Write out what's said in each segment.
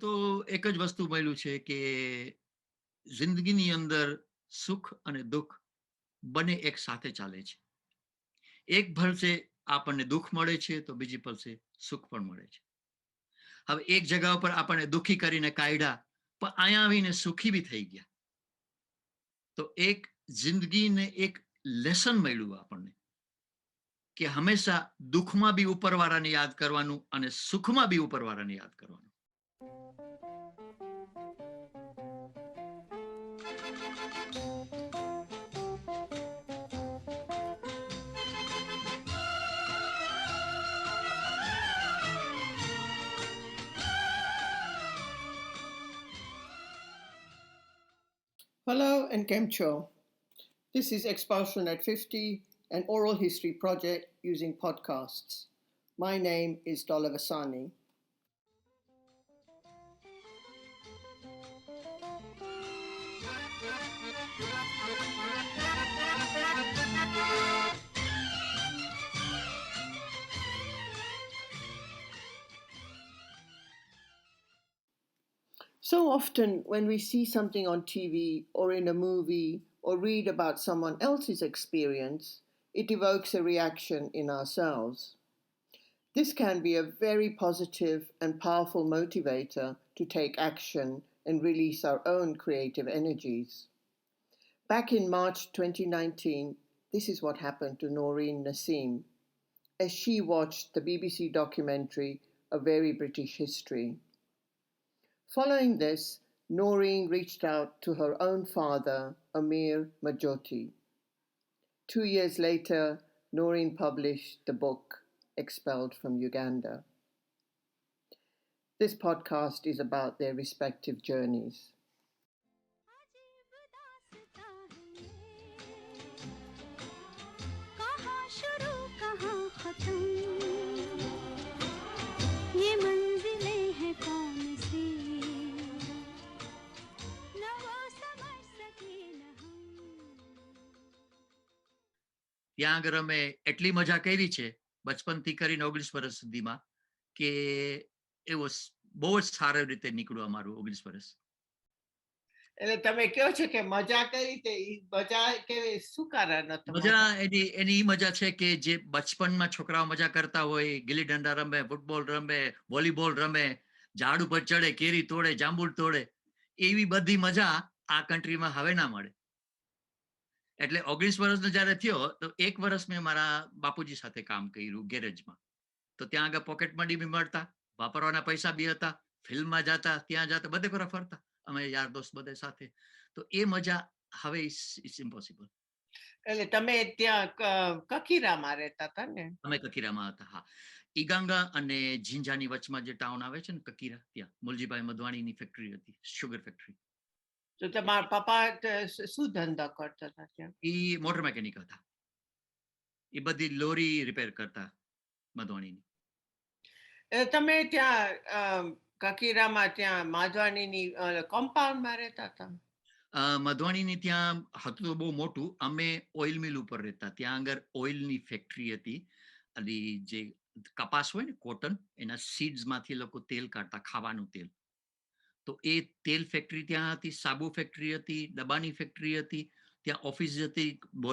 તો એક જ વસ્તુ મળ્યું છે કે જિંદગીની અંદર સુખ અને દુઃખ બંને એક સાથે ચાલે છે. એક ભલસે આપણને દુઃખ મળે છે તો બીજી ભલસે સુખ પણ મળે છે. હવે એક જગા ઉપર આપણને દુઃખી કરીને કાઢ્યા પણ અહીંયા આવીને સુખી બી થઈ ગયા. તો એક જિંદગીને એક લેસન મળ્યું આપણને કે હંમેશા દુઃખમાં બી ઉપરવાળાને યાદ કરવાનું અને સુખમાં બી ઉપરવાળાને યાદ કરવાનું. Hello and Kemcho. This is Expulsion at 50, an oral history project using podcasts. My name is Dola Vasani. So often, when we see something on TV or in a movie or read about someone else's experience, it evokes a reaction in ourselves. This can be a very positive and powerful motivator to take action and release our own creative energies. Back in March 2019, this is what happened to Noreen Nasim as she watched the BBC documentary A Very British History. Following this, Noreen reached out to her own father, Amir Majothi. 2 years later, Noreen published the book Expelled from Uganda. This podcast is about their respective journeys. ત્યાં આગળ અમે એટલી મજા કરી છે બચપનથી કરીને 19 વર્ષ સુધીમાં કે એ બહુ જ સારી રીતે નીકળ્યું અમારું 19 વર્ષ. એટલે તમે કહો છો કે મજા કરી તે મજા કેવી શું કારણ હતું? મજા એની મજા છે કે જે બચપનમાં છોકરાઓ મજા કરતા હોય, ગિલ્લી ડંડા રમે, ફૂટબોલ રમે, વોલીબોલ રમે, ઝાડ ઉપર ચડે, કેરી તોડે, જાંબુલ તોડે, એવી બધી મજા આ કન્ટ્રીમાં હવે ના મળે. એટલે 19 વર્ષનો જયારે થયો તો 1 વર્ષ મેં મારા બાપુજી સાથે કામ કર્યું ગેરેજમાં. તો ત્યાં આગળ પોકેટ મની બી મળતા, વાપરવાના પૈસા બી હતા, ફિલ્મમાં જતા, ત્યાં જતા, બધે પર ફરતા અમે યાર દોસ્ત બધે સાથે. તો એ મજા હવે ઇટ્સ ઇમ્પોસિબલ. એટલે તમે ત્યાં કકીરામાં રહેતા હતા ને? અમે કકીરામાં હતા, હા. ઈગાંગા અને ઝીંઝાની વચમાં જે ટાઉન આવે છે ને કકીરા, ત્યાં મુલજીભાઈ મધવાણીની ફેક્ટરી હતી, શુગર ફેક્ટરી. તો તમારા પપ્પા શું ધંધા કરતા હતા ત્યાં? એ મોટર મેકેનિક હતા. એ બધી લોરી રિપેર કરતા મધવાણીની. તમે ત્યાં કકીરામાં ત્યાં માધવાણીની કમ્પાઉન્ડમાં રહેતા હતા? મધવાણીની ત્યાં હતું તો બહુ મોટું. અમે ઓઇલ મિલ ઉપર રહેતા. ત્યાં આગળ ઓઇલની ફેક્ટરી હતી. અને જે કપાસ હોય ને કોટન, એના સીડ્સમાંથી લોકો તેલ કાઢતા, ખાવાનું તેલ. તો એ તેલ ફેક્ટરી ત્યાં હતી, સાબુ ફેક્ટરી હતી, ડબ્બાની ફેક્ટરી હતી, ત્યાં ઓફિસ હતી,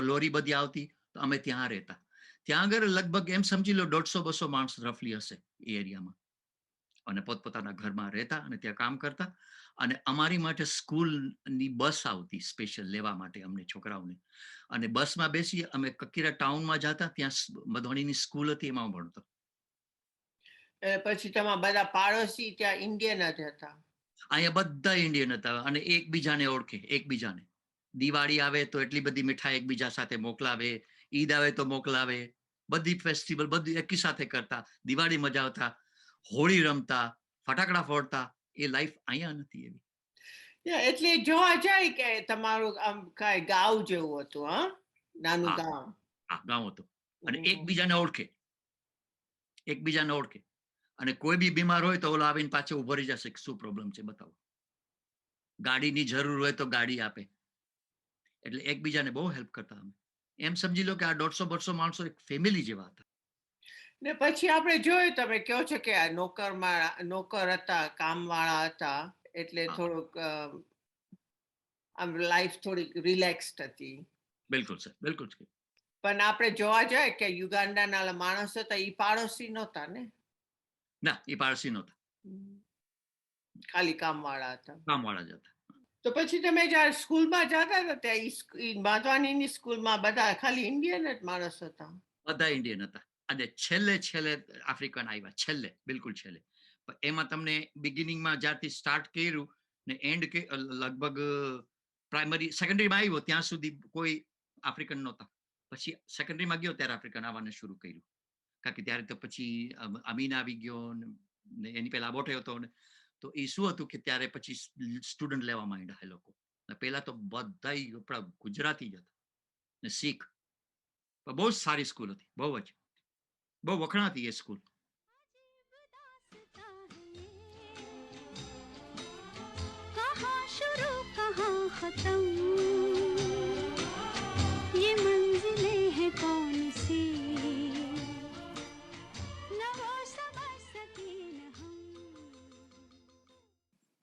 લોરી બધી આવતી. તો અમે ત્યાં રહેતા. ત્યાં આગળ લગભગ એમ સમજી લો 150-200 માણસ રફલી હશે એ એરિયામાં. અને પોતપોતાના ઘરમાં રહેતા અને ત્યાં કામ કરતા. અને અમારી માટે સ્કૂલની બસ આવતી સ્પેશિયલ લેવા માટે અમને છોકરાઓને. અને બસમાં બેસી અમે કકીરા ટાઉનમાં જતા, ત્યાં મધવાણીની સ્કૂલ હતી, એમાં ભણતો. પછી તમારા બધા પાડોશી ત્યાં ઇન્ડિયન જ હતા? અહીંયા બધા ઇન્ડિયન હતા અને એકબીજાને ઓળખે, એકબીજાને. દિવાળી આવે તો એટલી બધી મીઠાઈ એકબીજા સાથે મોકલાવે, ઈદ આવે તો મોકલાવે, બધી ફેસ્ટિવલ બધી એકી સાથે કરતા, દિવાળી મજાવતા, હોળી રમતા, ફટાકડા ફોડતા. એ લાઈફ અહીંયા નથી એવી. એટલે જોવા જાય કે તમારું આમ કાંઈ ગાવ જેવું હતું, હા? નાનું ગામ. હા, ગામ હતું. અને એકબીજાને ઓળખે, એકબીજાને ઓળખે. અને કોઈ બી બીમાર હોય તો ઓલો આવીને પાછો ઉભો રહી જશે, શું પ્રોબ્લેમ છે બતાવો. ગાડીની જરૂર હોય તો ગાડી આપે. એટલે એકબીજાને બહુ હેલ્પ કરતા અમે. એમ સમજી લો કે આ 150-200 માણસો એક ફેમિલી જેવા હતા. ને પછી આપણે જોયું તમે કહો છો કે આ નોકર હતા, કામવાળા હતા, એટલે થોડુંક આમ લાઈફ થોડીક રિલેક્સ્ડ હતી. બિલકુલ સર, બિલકુલ. પણ આપણે જોવા જાય કે યુગાન્ડાના માણસો હતા એ પાડોશી નહોતા ને? ના, એ પારસી નહોતા. ખાલી કામવાળા હતા. કામવાળા જ હતા. તો પછી તમે જ્યારે સ્કૂલમાં જતા હતા ત્યાં માધવાનીની સ્કૂલમાં બધા ખાલી ઇન્ડિયન જ માણસ હતા? બધા ઇન્ડિયન હતા. અને છેલ્લે આફ્રિકન આવ્યા, છેલ્લે, બિલકુલ છેલ્લે. એમાં તમને બિગિનિંગમાં જ્યારથી સ્ટાર્ટ કર્યું ને એન્ડ કે લગભગ પ્રાઇમરી સેકન્ડરીમાં આવ્યો ત્યાં સુધી કોઈ આફ્રિકન નહોતા. પછી સેકન્ડરીમાં ગયો ત્યારે આફ્રિકન આવવાનું શરૂ કર્યું. કારણ કે ત્યારે તો પછી અમીન આવી ગયો ને એની પહેલા બોટે હતો ને, તો એ શું હતું કે ત્યારે પછી સ્ટુડન્ટ લેવા માંડ્યા એ લોકો. પહેલા તો બધા આપણા ગુજરાતી જ હતા ને શીખ. બહુ જ સારી સ્કૂલ હતી, બહુ વખણાતી એ સ્કૂલ.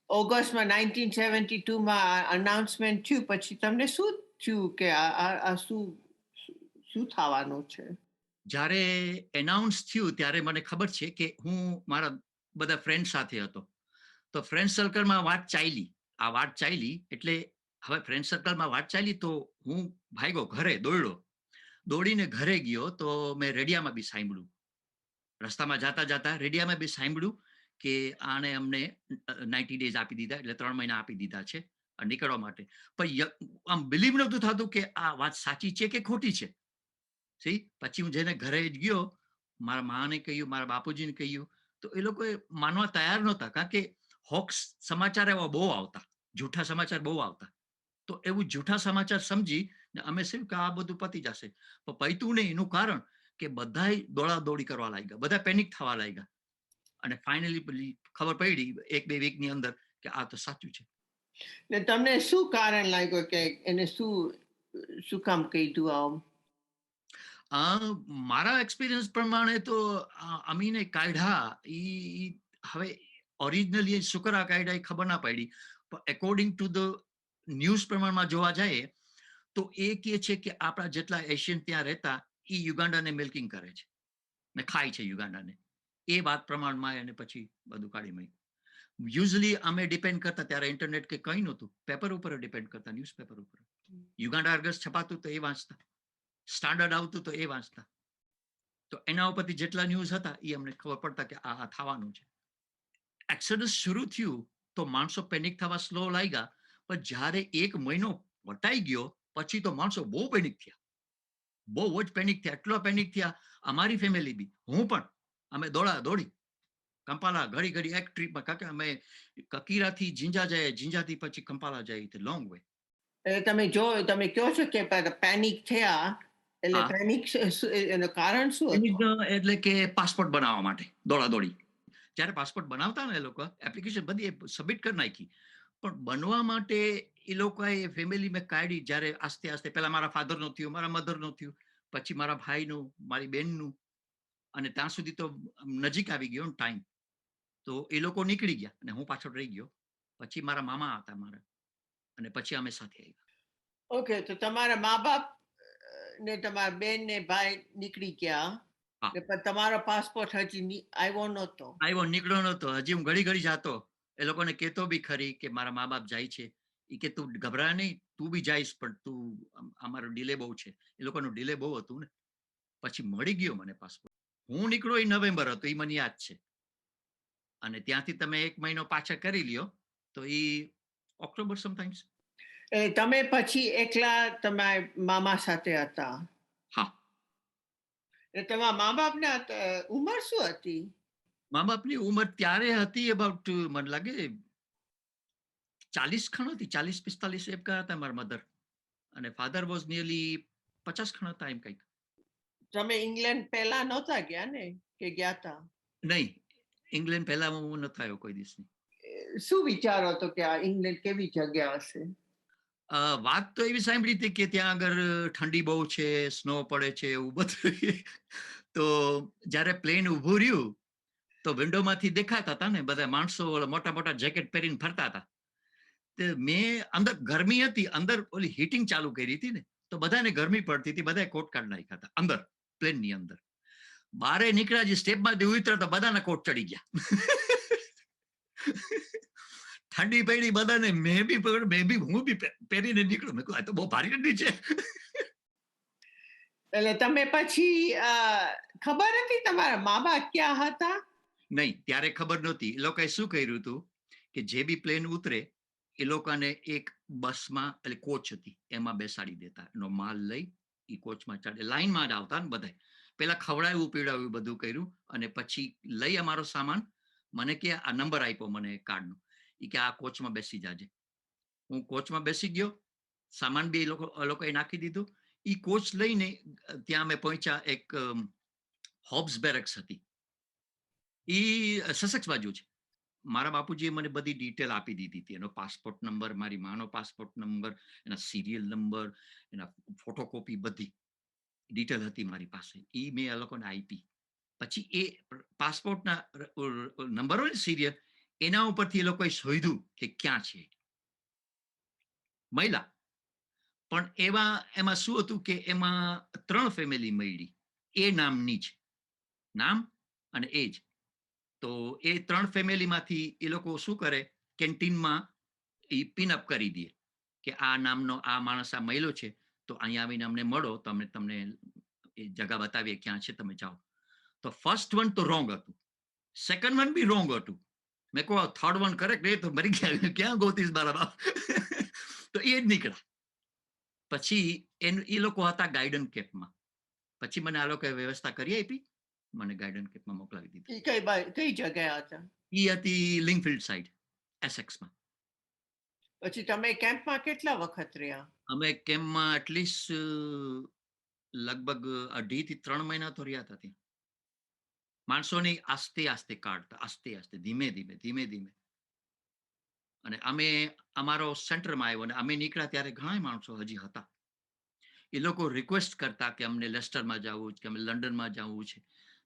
ઓગસ્ટમાં 1972માં અનાઉન્સમેન્ટ થયું પછી તમને શું થયું કે આ શું થવાનું છે? જ્યારે એનાઉન્સ થયું ત્યારે મને ખબર છે કે હું મારા બધા ફ્રેન્ડ સાથે હતો. તો ફ્રેન્ડ સર્કલમાં વાત ચાલી એટલે હવે ફ્રેન્ડ સર્કલમાં વાત ચાલી તો હું ભાગ્યો ઘરે, દોડીને ઘરે ગયો. તો મેં રેડિયામાં બી સાંભળ્યું, રસ્તામાં જતા રેડિયામાં બી સાંભળ્યું કે આને અમને 90 ડેઝ આપી દીધા, એટલે 3 મહિના આપી દીધા છે નીકળવા માટે. પણ આમ બિલીવ નહોતું થતું કે આ વાત સાચી છે કે ખોટી છે. પછી હું જેને ઘરે જ ગયો, મારા માને કહ્યું, મારા બાપુજીને કહ્યું, તો એ લોકો માનવા તૈયાર નહોતા. કારણ કે હોક્સ સમાચાર એવા બહુ આવતા, જૂઠા સમાચાર બહુ આવતા. તો એવું જૂઠા સમાચાર સમજી ને અમે શું કે આ બધું પતી જશે, પણ પૈતું નહીં. એનું કારણ કે બધા દોડાદોડી કરવા લાગ્યા, બધા પેનિક થવા લાગ્યા. અને ફાઇનલી ખબર પડી 1-2 વીકની અંદર કે આ તો સાચું છે. ને તમને શું કારણ લાગ્યું કે એને શું કામ કીધું આમ? મારા એક્સપિરિયન્સ પ્રમાણે તો અમીને કાઢ્યા હવે ઓરિજિનલી શુકરા કાઢ્યા એ ખબર ના પડી, પણ એકોર્ડિંગ ટુ ધ ન્યૂઝ પ્રમાણમાં જોવા જાય તો એ કહે છે કે આપણા જેટલા એશિયન ત્યાં રહેતા એ યુગાન્ડાને મિલ્કિંગ કરે છે ને ખાય છે યુગાન્ડાને. એ વાત પ્રમાણમાં એને પછી બધું કાઢી મૂક્યું. યુઝલી અમે ડિપેન્ડ કરતા ત્યારે ઇન્ટરનેટ કે કંઈ નહોતું, પેપર ઉપર ડિપેન્ડ કરતા, ન્યૂઝપેપર ઉપર. યુગાન્ડા અર્ગસ છપાતું તો એ વાંચતા, સ્ટાન્ડર્ડ આવતું તો એ વાંચતા. તો એના ઉપરથી જેટલા ન્યૂઝ હતા એ અમને ખબર પડતા કે આ થવાનું છે. એક્સોડસ શરૂ થયું તો માણસો પેનિક થવા સ્લો લાગ્યા, પણ જ્યારે 1 મહિનો વટાઈ ગયો પછી તો માણસો બહુ પેનિક થયા, બહુ જ પેનિક થયા. એટલો પેનિક થયા અમારી ફેમિલી બી, હું પણ. અમે દોડી કંપાલા ઘડી એક ટ્રીપમાં, કારણ કે અમે કકીરાથી ઝીંઝા જાય, ઝીંઝાથી પછી કંપાલા જાય, લોંગ વે. તમે કહો છો કે પેનિક થયા, એટલે પેનિક એનું કારણ શું હતું? એટલે કે પાસપોર્ટ બનાવવા માટે દોડાદોડી. જ્યારે પાસપોર્ટ બનાવતા ને એ લોકો એપ્લિકેશન બધી સબમિટ કરી નાખી, પણ બનવા માટે એ લોકોએ ફેમિલી મેં કાઢી. જ્યારે આસ્તે પહેલા મારા ફાધરનું થયું, મારા મધરનું થયું, પછી મારા ભાઈનું, મારી બેનનું, અને ત્યાં સુધી તો નજીક આવી ગયો ટાઈમ. તો એ લોકો નીકળી ગયા અને હું પાછળ રહી ગયો. પછી મારા મામા હતા મારા, અને પછી અમે સાથે આવ્યા. ઓકે, તો તમારા મા બાપ ને તમારા બેન ને ભાઈ નીકળી ગયા, પણ તમારો પાસપોર્ટ હજી આવ્યો નહોતો? નીકળ્યો નહોતો હજી. હું ઘડી જાતો, એ લોકોને કહેતો બી ખરી કે મારા મા બાપ જાય છે. એ કે તું ગભરા નહીં, તું બી જઈશ, પણ તું અમારો ડિલે બહુ છે. એ લોકોનું ડિલે બહુ હતું ને. પછી મળી ગયો મને પાસપોર્ટ. હું નીકળ્યો એ નવેમ્બર હતો, એ મને યાદ છે. અને ત્યાંથી તમે 1 મહિનો પાછા કરી લ્યો તો એ ઓક્ટોબર સમટાઈમ્સ. તમે પછી એકલા તમારા મામા સાથે હતા? હા. તમારા મા બાપને ઉંમર શું હતી? મા બાપની ઉંમર ત્યારે હતી અબાઉટ, મને લાગે 40 ખણ હતી, 40-45 એમ હતા મારા મધર. અને ફાધર વોઝ નિયરલી 50 ખણ હતા એમ કંઈક. તમે ઇંગ્લેન્ડ પહેલા નહોતા ગયા ને, કે ગયા હતા? નહીં, ઇંગ્લેન્ડ પહેલા હું ન થયો કોઈ દિવસની. શું વિચારો હતો કે આ ઇંગ્લેન્ડ કેવી જગ્યા હશે? વાત તો એવી સાંભળી હતી કે ત્યાં આગળ ઠંડી બહુ છે, સ્નો પડે છે, એવું બધું. તો જ્યારે પ્લેન ઊભું રહ્યું તો વિન્ડોમાંથી દેખાતા હતા ને બધા માણસો મોટા મોટા જેકેટ પહેરીને ફરતા હતા. મેં અંદર ગરમી હતી, અંદર ઓલી હીટિંગ ચાલુ કરી હતી ને, તો બધાને ગરમી પડતી હતી, બધાએ કોટ કાઢી નાખ્યા હતા અંદર પ્લેનની અંદર. બારે નીકળ્યા જે સ્ટેપમાં ઉતર્યા તો બધાના કોટ ચડી ગયા. ઠંડી પડી બધાને, હું બી પહેરીને નીકળું. મેં કહ્યું આ તો બહુ ભારી ઠંડી છે. એટલે તમે પછી ખબર હતી તમારા મા બાપ ક્યાં હતા? નહીં, ત્યારે ખબર નહોતી. એ લોકોએ શું કર્યું હતું કે જે બી પ્લેન ઉતરે એ લોકોને એક બસમાં એટલે કોચ હતી એમાં બેસાડી દેતા, એનો માલ લઈ એ કોચમાં ચડે, લાઈનમાં જ આવતા ને બધા. પેલા ખવડાવ્યું પીવડાવ્યું બધું કર્યું અને પછી લઈ અમારો સામાન મને કે આ નંબર આપ્યો મને કાર્ડનો, એ કે આ કોચમાં બેસી જાજે. હું કોચમાં બેસી ગયો, સામાન બી એ લોકોએ નાખી દીધું. એ કોચ લઈને ત્યાં અમે પહોંચ્યા. એક હોબ્સ બેરેક્સ હતી, એ સસેક્સ બાજુ છે. મારા બાપુજીએ મને બધી ડિટેલ આપી દીધી હતી, એનો પાસપોર્ટ નંબર, મારી માનો પાસપોર્ટ નંબર, એના સિરિયલ નંબર, એના ફોટોકોપી, બધી ડિટેલ હતી મારી પાસે. એ મેં એ લોકોને આપી. પછી એ પાસપોર્ટના નંબર હોય ને સિરિયલ, એના ઉપરથી એ લોકોએ શોધ્યું કે ક્યાં છે. મહિલા પણ એમાં શું હતું કે એમાં 3 ફેમિલી મળી, એ નામની જ નામ અને એજ. તો એ 3 ફેમિલીમાંથી એ લોકો શું કરે, કેન્ટીનમાં એ પિનઅપ કરી દે કે આ નામનો આ માણસ આ મહિલો છે, તો અહીંયા આવીને અમને મળો, તો અમે તમને એ જગા બતાવીએ ક્યાં છે, તમે જાઓ. તો ફર્સ્ટ વન તો રોંગ હતું, સેકન્ડ વન બી રોંગ હતું. મેં કહું થર્ડ વન કરેક્ટ, એ તો મરી ગયા, ક્યાં ગોતીશ મારા બાપ. તો એ જ નીકળ્યા. પછી એ લોકો હતા ગાઈડન કેમ્પમાં. પછી મને આ લોકોએ વ્યવસ્થા કરી આપી, મને ગાઈડન કેમ્પમાં મોકલાવી દીધી. કઈ જગ્યાએ હતા? એ હતી લિંકફિલ્ડ સાઈડ, એસેક્સમાં. પછી તમે કેમ્પમાં કેટલા વખત રહ્યા? અમે કેમ્પમાં એટલીસ્ટ લગભગ 2.5 થી 3 મહિના તો રહ્યા હતા ત્યાં. માણસોની આસ્તે આસ્તે કાઢતા, આસ્તે આસ્તે, ધીમે ધીમે ધીમે ધીમે. અને અમે અમારો સેન્ટરમાં આવ્યો અને અમે નીકળ્યા ત્યારે ઘણા માણસો હજી હતા. એ લોકો રિક્વેસ્ટ કરતા કે અમને લેસ્ટરમાં જવું છે, કે અમે લંડનમાં જવું છે.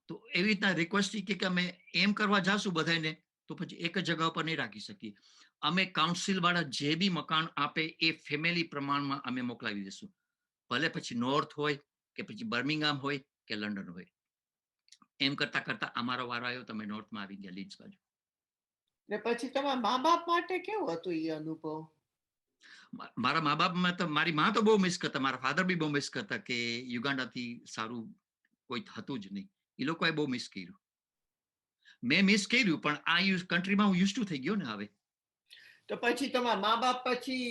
તો એવી રીતના રિક્વેસ્ટ કે અમે એમ કરવા જાશું બધાને, તો પછી એક જ જગા પર નહીં રાખી શકીએ. અમે કાઉન્સિલ વાળા જે બી મકાન આપે એ ફેમિલી પ્રમાણમાં અમે મોકલાવી દઈશું, ભલે પછી નોર્થ હોય કે પછી બર્મિંગહામ હોય કે લંડન હોય. એમ કરતા કરતા અમારો વારો આવ્યો, તમે નોર્થમાં આવી ગયા, લીડ્સ બાજુ. ને પછી તમારા મા બાપ માટે કેવું હતું એ અનુભવ? મારા મા બાપમાં તો મારી માં તો બહુ મિસ કરતા, મારા ફાધર બી બહુ મિસ કરતા કે યુગાન્ડાથી સારું કોઈ હતું જ નહીં. એ લોકોએ બહુ મિસ કર્યું. મેં મિસ કર્યું, પણ આ કન્ટ્રીમાં હું યુઝ ટુ થઈ ગયો ને હવે. તો પછી તમારા મા બાપ પછી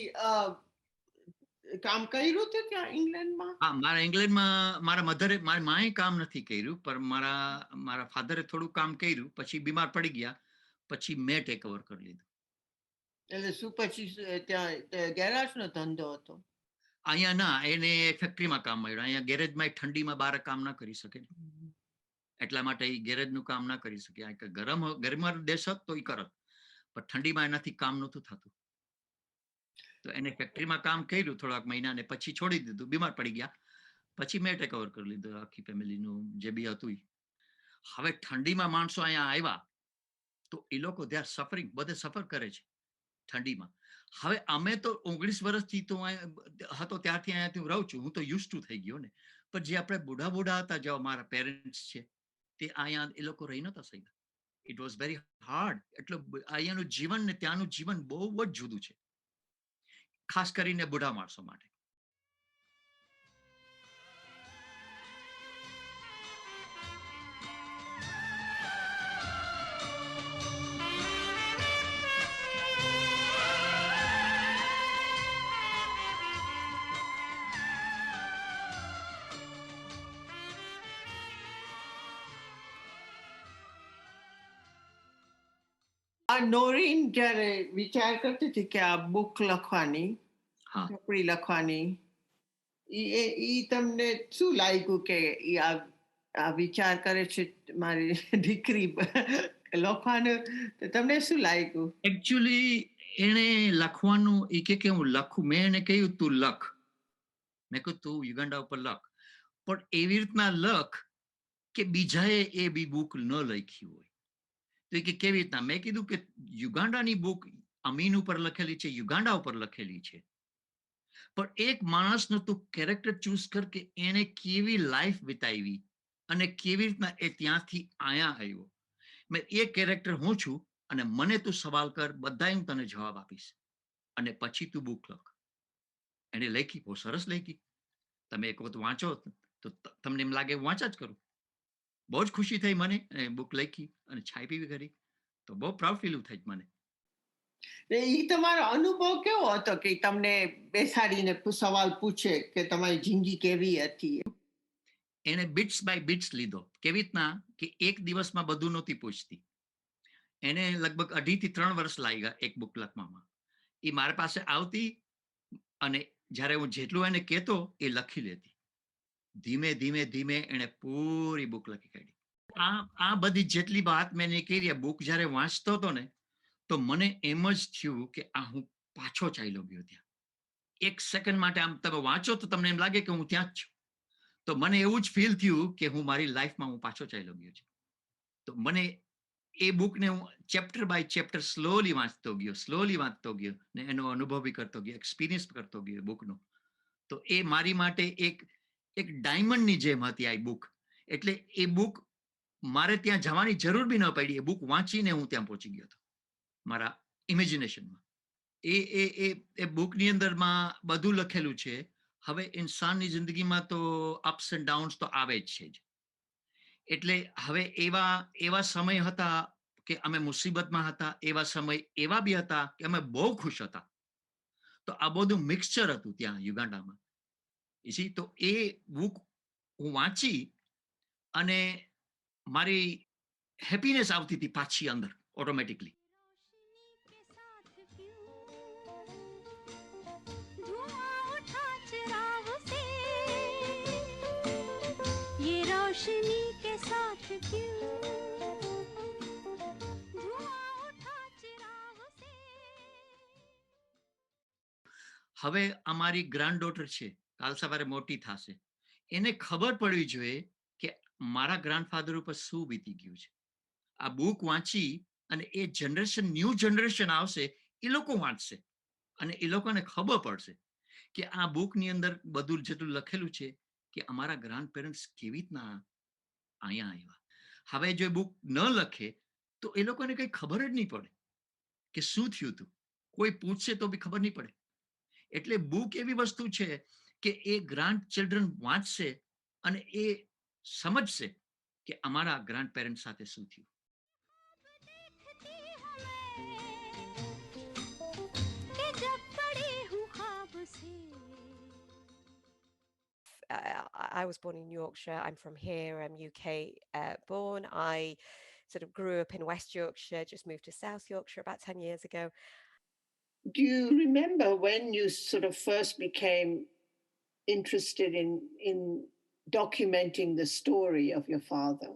કામ કર્યું હતું ત્યાં ઇંગ્લેન્ડમાં? હા, મારા ઇંગ્લેન્ડમાં મારી માએ કામ નથી કર્યું, પણ મારા ફાધરે થોડું કામ કર્યું. પછી બીમાર પડી ગયા, પછી મેં ટેક ઓવર કરી લીધું. એટલે શું પછી ત્યાં ગેરાજનો ધંધો હતો? અહીંયા ના, એને ફેક્ટરીમાં કામ મળ્યું. અહીંયા ગેરેજમાં ઠંડીમાં બહાર કામ ના કરી શકે, એટલા માટે એ ગેરેજનું કામ ના કરી શકે. ગરમ દેશ હોત તો એ કરત, પણ ઠંડીમાં એનાથી કામ નહોતું થતું. તો એને ફેક્ટરીમાં કામ કર્યું થોડાક મહિના, ને પછી છોડી દીધું, બીમાર પડી ગયા. પછી મેં ટેક ઓવર કરી લીધું આખી ફેમિલીનું જે બી હતું. હવે ઠંડીમાં માણસો અહીંયા આવ્યા તો એ લોકો દે આર સફરિંગ, બધે સફર કરે છે ઠંડીમાં. હવે અમે તો 19 વર્ષથી તો હતો ત્યારથી અહીંયાથી હું રહું છું, હું તો યુઝ ટુ થઈ ગયો ને. પણ જે આપણે બુઢા હતા, જે અમારા પેરેન્ટ્સ છે, તે અહીંયા એ લોકો રહી નતા શકતા. It was very hard. એટલે અહીંયાનું જીવન ને ત્યાંનું જીવન બહુ જ જુદું છે, ખાસ કરીને બુઢા માણસો માટે. આ નોરીન જ્યારે વિચાર કરતી હતી કે આ બુક લખવાની, ચોપડી લખવાની, ઈ તમને શું લાગ્યું કે ઈ આ વિચાર કરે છે મારી દીકરી લખવાનું? તમને શું લાગ્યું? એકચ્યુઅલી એને લખવાનું, એ કે હું લખું, મેં એને કહ્યું તું લખ. મેં કહ્યું તું યુગાન્ડા ઉપર લખ, પણ એવી રીતના લખ કે બીજાએ એ બી બુક ન લખી હોય. તો કે કેવી રીતના? મેં કીધું કે યુગાન્ડાની બુક અમીન ઉપર લખેલી છે, યુગાન્ડા ઉપર લખેલી છે. પણ એક માણસનું તું કેરેક્ટર ચૂઝ કર કે એને કેવી લાઈફ વિતાવી અને કેવી રીતના એ ત્યાંથી આયા આવ્યો. મેં એ કેરેક્ટર હું છું અને મને તું સવાલ કર, બધા હું તને જવાબ આપીશ અને પછી તું બુક લખ. એને લખી, બહુ સરસ લખી. તમે એક વખત વાંચો તો તમને એમ લાગે વાંચા જ કરું. બહુ જ ખુશી થઈ મને. બુક લખી અને છાપી બી કરી. તો બહુ પ્રાઉડ ફીલ થાય મને. એ તમારો અનુભવ કેવો હતો કે તમને બેસાડીને સવાલ પૂછે કે તમારી જિંદગી કેવી હતી? એને બિટ્સ બાય બિટ્સ લીધો. કેવી રીતના કે એક દિવસમાં બધું નહોતી પૂછતી. એને લગભગ 2.5 થી 3 વર્ષ લાગ્યા એક બુક લખવામાં. એ મારી પાસે આવતી અને જ્યારે હું જેટલું એને કહેતો એ લખી લેતી. ધીમે ધીમે ધીમે એને પૂરી બુક લખી કાઢી. આ બધી જેટલી વાત મેં કરી, બુક જ્યારે વાંચતો હતો ને, તો મને એમ જ થયું કે આ હું પાછો ચાલ્યો ગયો ત્યાં. એક સેકન્ડ માટે આમ તમે વાંચો તો તમને એમ લાગે કે હું ત્યાં જ છું. તો મને એવું જ ફીલ થયું કે હું મારી લાઈફમાં હું પાછો ચાલ્યો ગયો છું. તો મને એ બુકને હું ચેપ્ટર બાય ચેપ્ટર સ્લોલી વાંચતો ગયો ને એનો અનુભવ બી કરતો ગયો, એક્સપિરિયન્સ કરતો ગયો બુકનો. તો એ મારી માટે એક ડાયમંડની જેમ હતી આ બુક. એટલે એ બુક મારે ત્યાં જવાની જરૂર બી ન પડી. એ બુક વાંચીને હું ત્યાં પહોંચી ગયો હતો મારા ઇમેજિનેશનમાં. એ એ એ એ બુકની અંદરમાં બધું લખેલું છે. હવે ઇન્સાનની જિંદગીમાં તો અપ્સ એન્ડ ડાઉન્સ તો આવે જ છે જ. એટલે હવે એવા એવા સમય હતા કે અમે મુસીબતમાં હતા, એવા સમય એવા બી હતા કે અમે બહુ ખુશ હતા. તો આ બધું મિક્સચર હતું ત્યાં યુગાન્ડામાં. તો એ બુક હું વાંચી અને મારી હેપીનેસ આવતી હતી પાછી અંદર ઓટોમેટિકલી. હવે અમારી ગ્રાન્ડ ડોટર છે, કાલ સવારે મોટી થશે. એને ખબર પડવી જોઈએ કે મારા ગ્રાન્ડફાધર ઉપર શું વીતી ગયું છે. આ બુક વાંચી અને એ જનરેશન, ન્યૂ જનરેશન આવશે, એ લોકો વાંચશે અને એ લોકોને ખબર પડશે કે આ બુકની અંદર બધું જેટલું લખેલું છે કે અમારા ગ્રાન્ડ પેરેન્ટ્સ કેવી રીતના અહીંયા આવ્યા. હવે જો બુક ન લખે તો એ લોકોને કંઈ ખબર જ નહીં પડે કે શું થયું હતું. કોઈ પૂછશે તો બી ખબર નહીં પડે. એટલે બુક એવી વસ્તુ છે કે એ ગ્રાન્ડ ચિલ્ડ્રન વાંચશે અને એ સમજશે કે અમારા ગ્રાન્ડ પેરેન્ટ સાથે શું થયું. I was born in Yorkshire. I'm from here. I'm UK born. I sort of grew up in West Yorkshire, just moved to South Yorkshire about 10 years ago. Do you remember when you sort of first became interested in documenting the story of your father?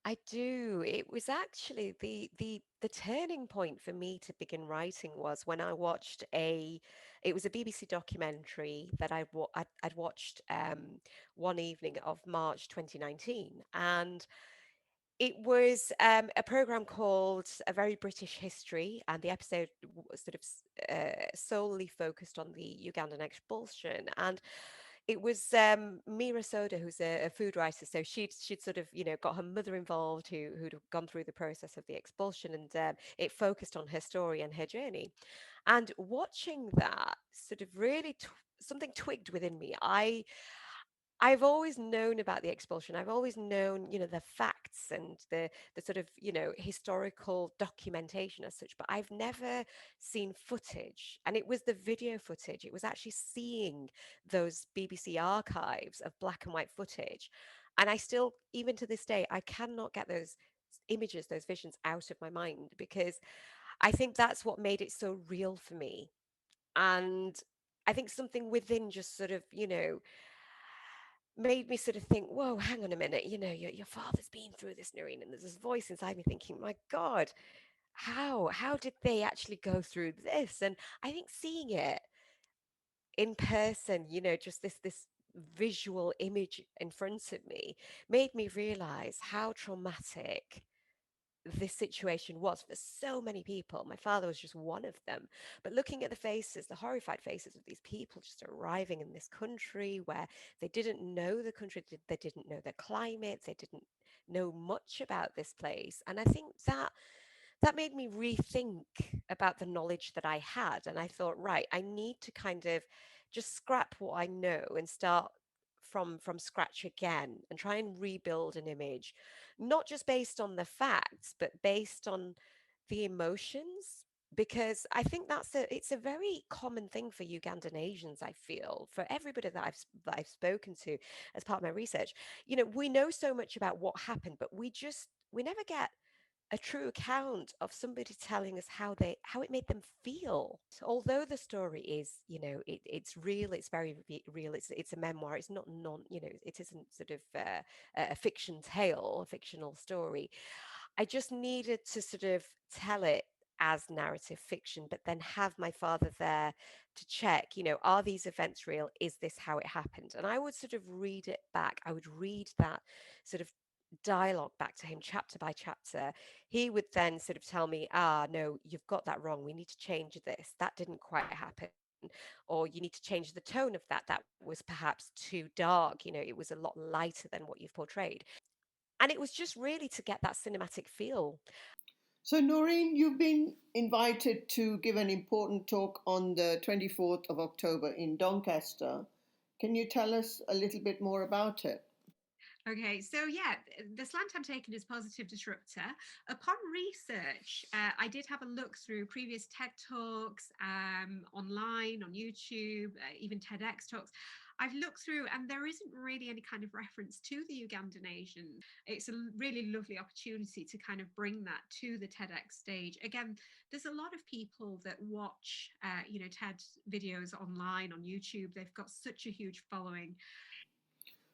I do. It was actually the turning point for me to begin writing was when I watched it was a BBC documentary that I'd watched one evening of March 2019, and it was a program called A Very British History, and the episode was sort of solely focused on the Ugandan expulsion. And it was Mira Soda, who's a food writer. So she'd sort of got her mother involved, who'd gone through the process of the expulsion, and it focused on her story and her journey. And watching that sort of really something twigged within me. I've always known about the expulsion. I've always known, the facts and the sort of, historical documentation as such, but I've never seen footage. And it was the video footage. It was actually seeing those BBC archives of black and white footage. And I still, even to this day, I cannot get those images, those visions out of my mind, because I think that's what made it so real for me. And I think something within just sort of, made me sort of think, whoa, hang on a minute, your father's been through this, Noreen, and there's this voice inside me thinking, my God, how did they actually go through this? And I think seeing it in person, just this visual image in front of me made me realize how traumatic this situation was for so many people. My father was just one of them. But looking at the faces, the horrified faces of these people just arriving in this country where they didn't know the country, they didn't know the climate, they didn't know much about this place. And I think that made me rethink about the knowledge that I had. And I thought, right, I need to kind of just scrap what I know and start from scratch again and try and rebuild an image, not just based on the facts, but based on the emotions. Because I think it's a very common thing for Ugandan Asians, I feel, for everybody that I've spoken to as part of my research. We know so much about what happened, but we never get a true account of somebody telling us how it made them feel. So although the story is, it's real, it's very real, it's a memoir, it's not non, it isn't sort of a fiction tale, a fictional story. I just needed to sort of tell it as narrative fiction, but then have my father there to check, are these events real? Is this how it happened? And I would sort of read it back. I would read that sort of dialogue back to him chapter by chapter. He would then sort of tell me, no, you've got that wrong. We need to change this. That didn't quite happen. Or you need to change the tone of that. That was perhaps too dark. It was a lot lighter than what you've portrayed. And it was just really to get that cinematic feel. So, Noreen, you've been invited to give an important talk on the 24th of October in Doncaster. Can you tell us a little bit more about it? Okay, so yeah, the slant I'm taking is positive disruptor. Upon research, I did have a look through previous TED Talks online, on YouTube, even TEDx talks. I've looked through and there isn't really any kind of reference to the Ugandan Asians. It's a really lovely opportunity to kind of bring that to the TEDx stage. Again, there's a lot of people that watch, TED videos online on YouTube. They've got such a huge following.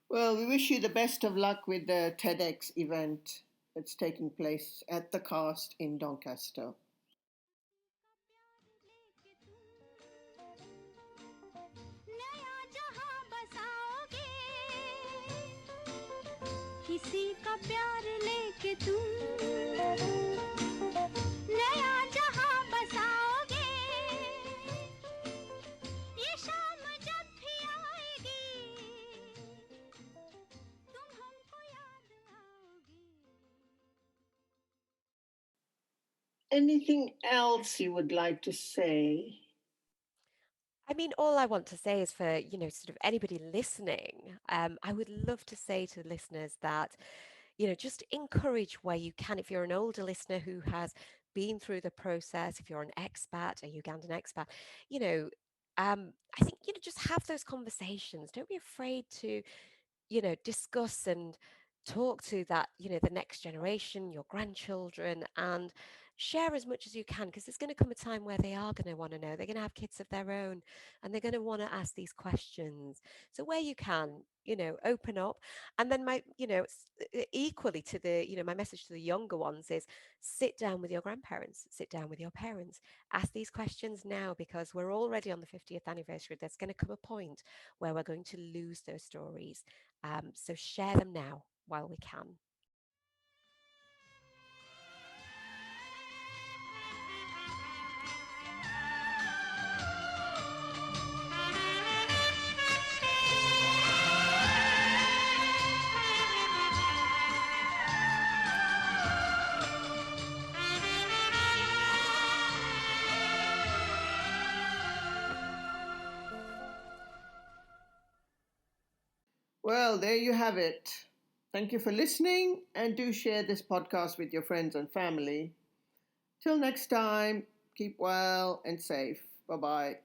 Well, we wish you the best of luck with the TEDx event that's taking place at the Cast in Doncaster. किसी का प्यार लेके तुम नया जहां बसाओगे ये शाम जब भी आएगी तुम हमको याद आओगे. Anything else you would like to say? I mean, all I want to say is for, sort of anybody listening, I would love to say to the listeners that, just encourage where you can. If you're an older listener who has been through the process, if you're an expat, a Ugandan expat, you know, I think, just have those conversations. Don't be afraid to, discuss and talk to that, the next generation, your grandchildren, and share as much as you can, because there's going to come a time where they are going to want to know. They're going to have kids of their own and they're going to want to ask these questions. So where you can, open up. And then equally to the, my message to the younger ones is sit down with your grandparents, sit down with your parents, ask these questions now, because we're already on the 50th anniversary. There's going to come a point where we're going to lose those stories. So share them now while we can. Well, there you have it. Thank you for listening, and do share this podcast with your friends and family. Till next time, keep well and safe. Bye bye.